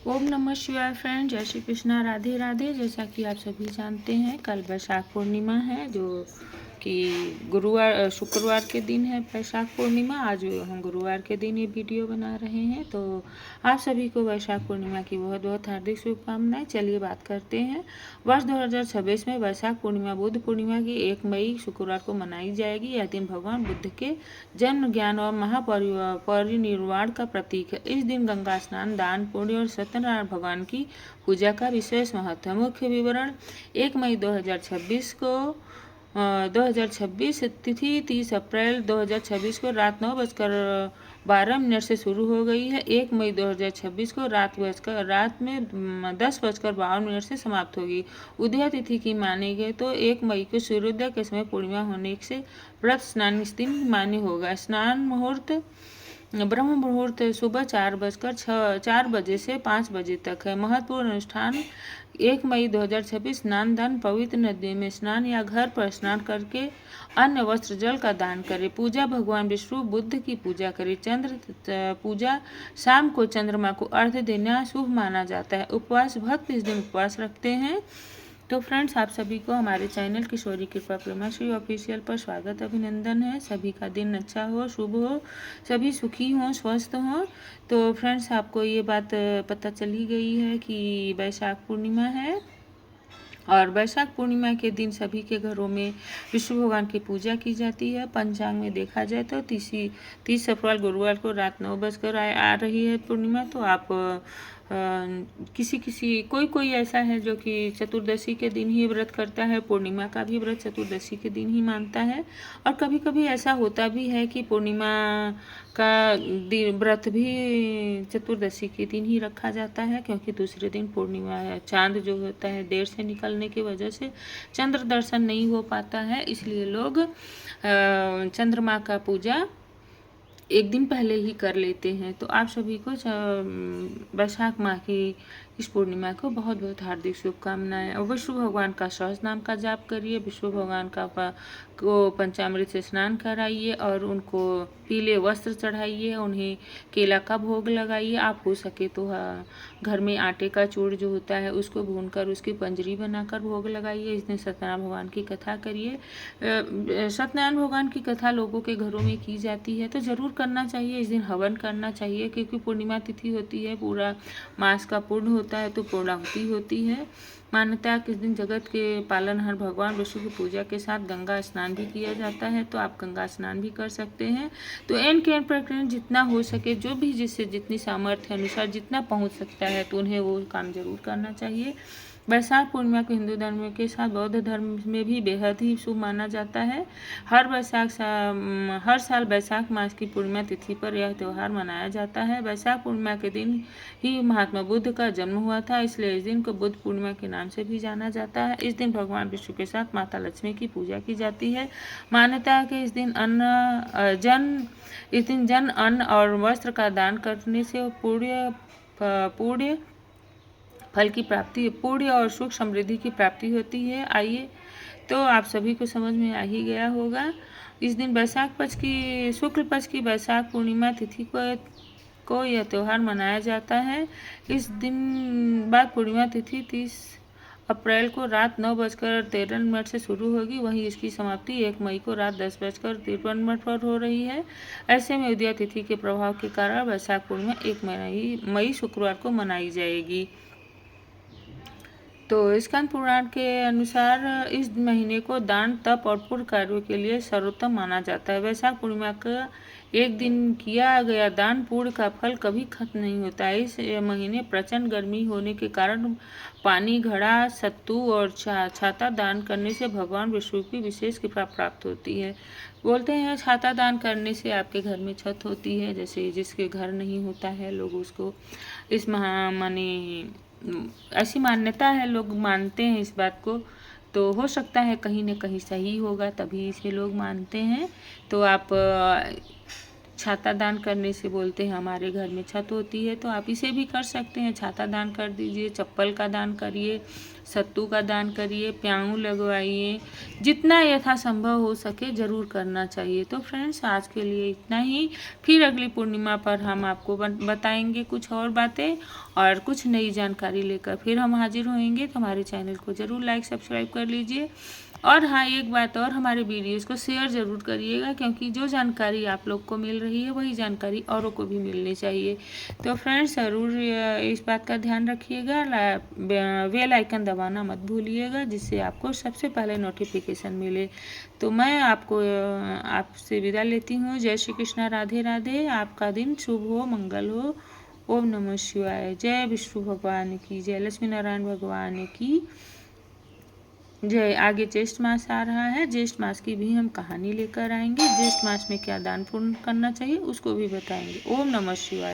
ओम नमः शिवाय फ्रेंड, जय श्री कृष्णा, राधे राधे। जैसा कि आप सभी जानते हैं, कल वैशाख पूर्णिमा है, जो कि शुक्रवार के दिन है वैशाख पूर्णिमा। आज हम गुरुवार के दिन ये वीडियो बना रहे हैं। तो आप सभी को वैशाख पूर्णिमा की बहुत बहुत हार्दिक शुभकामनाएं। चलिए बात करते हैं। वर्ष 2026 में वैशाख पूर्णिमा बुद्ध पूर्णिमा की 1 मई शुक्रवार को मनाई जाएगी। यह दिन भगवान बुद्ध के जन्म, ज्ञान और महापरिनिर्वाण का प्रतीक है। इस दिन गंगा स्नान, दान, पुण्य और सत्यनारायण भगवान की पूजा का विशेष महत्व है। मुख्य विवरण: 1 मई 2026 तिथि 30 अप्रैल 2026 को रात 9:12 से शुरू हो गई है। 1 मई 2026 को रात में 10:52 से समाप्त होगी। उदय तिथि की मानी गई तो 1 मई को सूर्योदय के समय पूर्णिमा होने से व्रत स्नान इस दिन मान्य होगा। स्नान मुहूर्त: ब्रह्म मुहूर्त सुबह 4 बजे से 5 बजे तक है। महत्वपूर्ण अनुष्ठान: 1 मई 2026 स्नान दान: पवित्र नदी में स्नान या घर पर स्नान करके अन्न वस्त्र जल का दान करें। पूजा: भगवान विष्णु बुद्ध की पूजा करें। चंद्र पूजा: शाम को चंद्रमा को अर्घ्य देना शुभ माना जाता है। उपवास: भक्त इस दिन उपवास रखते हैं। तो फ्रेंड्स, आप सभी को हमारे चैनल किशोरी कृपा प्रेमाश्री ऑफिशियल पर स्वागत, अभिनंदन है। सभी का दिन अच्छा हो, शुभ हो, सभी सुखी हों, स्वस्थ हों। तो फ्रेंड्स, आपको ये बात पता चली गई है कि वैशाख पूर्णिमा है, और वैशाख पूर्णिमा के दिन सभी के घरों में विष्णु भगवान की पूजा की जाती है। पंचांग में देखा जाए तो 30 अप्रैल गुरुवार को रात 9 बजकर आ रही है पूर्णिमा। तो आप कोई ऐसा है जो कि चतुर्दशी के दिन ही व्रत करता है, पूर्णिमा का भी व्रत चतुर्दशी के दिन ही मानता है। और कभी कभी ऐसा होता भी है कि पूर्णिमा का व्रत भी चतुर्दशी के दिन ही रखा जाता है, क्योंकि दूसरे दिन पूर्णिमा चांद जो होता है देर से निकलने की वजह से चंद्र दर्शन नहीं हो पाता है। इसलिए लोग चंद्रमा का पूजा एक दिन पहले ही कर लेते हैं। तो आप सभी को वैशाख माह की इस पूर्णिमा को बहुत बहुत हार्दिक शुभकामनाएं। और विष्णु भगवान का सहस्र नाम का जाप करिए, विष्णु भगवान को पंचामृत से स्नान कराइए और उनको पीले वस्त्र चढ़ाइए, उन्हें केला का भोग लगाइए। आप हो सके तो घर में आटे का चूर जो होता है उसको भूनकर उसकी पंजरी बनाकर भोग लगाइए। इस दिन सत्यनारायण भगवान की कथा करिए। सत्यनारायण भगवान की कथा लोगों के घरों में की जाती है तो ज़रूर करना चाहिए। इस दिन हवन करना चाहिए, क्योंकि पूर्णिमा तिथि होती है, पूरा मास का पूर्ण होता है तो पूर्णाहुति होती है। मान्यता है कि इस दिन जगत के पालनहार भगवान विष्णु की पूजा के साथ गंगा स्नान भी किया जाता है। तो आप गंगा स्नान भी कर सकते हैं। तो एन के एन प्रकरण जितना हो सके, जो भी जिससे जितनी सामर्थ्य अनुसार जितना पहुंच सकता है, तो उन्हें वो काम जरूर करना चाहिए। वैशाख पूर्णिमा को हिंदू धर्म के साथ बौद्ध धर्म में भी बेहद ही शुभ माना जाता है। हर साल वैशाख मास की पूर्णिमा तिथि पर यह त्यौहार मनाया जाता है। वैशाख पूर्णिमा के दिन ही महात्मा बुद्ध का जन्म हुआ था, इसलिए इस दिन को बुद्ध पूर्णिमा के नाम से भी जाना जाता है। इस दिन भगवान विष्णु के साथ माता लक्ष्मी की पूजा की जाती है। मान्यता है कि इस दिन जन अन्न और वस्त्र का दान करने से पूर्ण फल की प्राप्ति, पूर्ण और सुख समृद्धि की प्राप्ति होती है। आइए, तो आप सभी को समझ में आ ही गया होगा। इस दिन शुक्ल पक्ष की वैशाख पूर्णिमा तिथि को यह त्यौहार मनाया जाता है। इस दिन बाद पूर्णिमा तिथि 30 अप्रैल को रात 9:13 से शुरू होगी। वहीं इसकी समाप्ति 1 मई को रात 10:53 पर हो रही है। ऐसे में उदया तिथि के प्रभाव के कारण वैशाख पूर्णिमा 1 मई शुक्रवार को मनाई जाएगी। तो स्कंद पुराण के अनुसार इस महीने को दान, तप और पुण्य कार्यों के लिए सर्वोत्तम माना जाता है। वैशाख पूर्णिमा का एक दिन किया गया दान पुण्य का फल कभी खत्म नहीं होता है। इस महीने प्रचंड गर्मी होने के कारण पानी, घड़ा, सत्तू और छाता दान करने से भगवान विष्णु की विशेष कृपा प्राप्त होती है। बोलते हैं छाता दान करने से आपके घर में छत होती है। जैसे जिसके घर नहीं होता है, लोग उसको इस ऐसी मान्यता है, लोग मानते हैं इस बात को। तो हो सकता है कहीं न कहीं सही होगा, तभी इसे लोग मानते हैं। तो आप छाता दान करने से बोलते हैं हमारे घर में छत होती है, तो आप इसे भी कर सकते हैं। छाता दान कर दीजिए, चप्पल का दान करिए, सत्तू का दान करिए, प्याऊ लगवाइए, जितना यथासंभव हो सके ज़रूर करना चाहिए। तो फ्रेंड्स, आज के लिए इतना ही। फिर अगली पूर्णिमा पर हम आपको बताएंगे कुछ और बातें और कुछ नई जानकारी लेकर फिर हम हाजिर होंगे। तो हमारे चैनल को ज़रूर लाइक सब्सक्राइब कर लीजिए। और हाँ, एक बात और, हमारे वीडियोज़ को शेयर ज़रूर करिएगा, क्योंकि जो जानकारी आप लोग को मिल रही है वही जानकारी औरों को भी मिलनी चाहिए। तो फ्रेंड्स, ज़रूर इस बात का ध्यान रखिएगा, बेल आइकन दबाना मत भूलिएगा, जिससे आपको सबसे पहले नोटिफिकेशन मिले। तो मैं आपसे विदा लेती हूँ। जय श्री कृष्णा, राधे राधे। आपका दिन शुभ हो, मंगल हो। ओम नमः शिवाय। जय विष्णु भगवान की जय, लक्ष्मी नारायण भगवान की जय। आगे ज्येष्ठ मास आ रहा है, ज्येष्ठ मास की भी हम कहानी लेकर आएंगे। ज्येष्ठ मास में क्या दान पुण्य करना चाहिए उसको भी बताएंगे। ओम नमः शिवाय।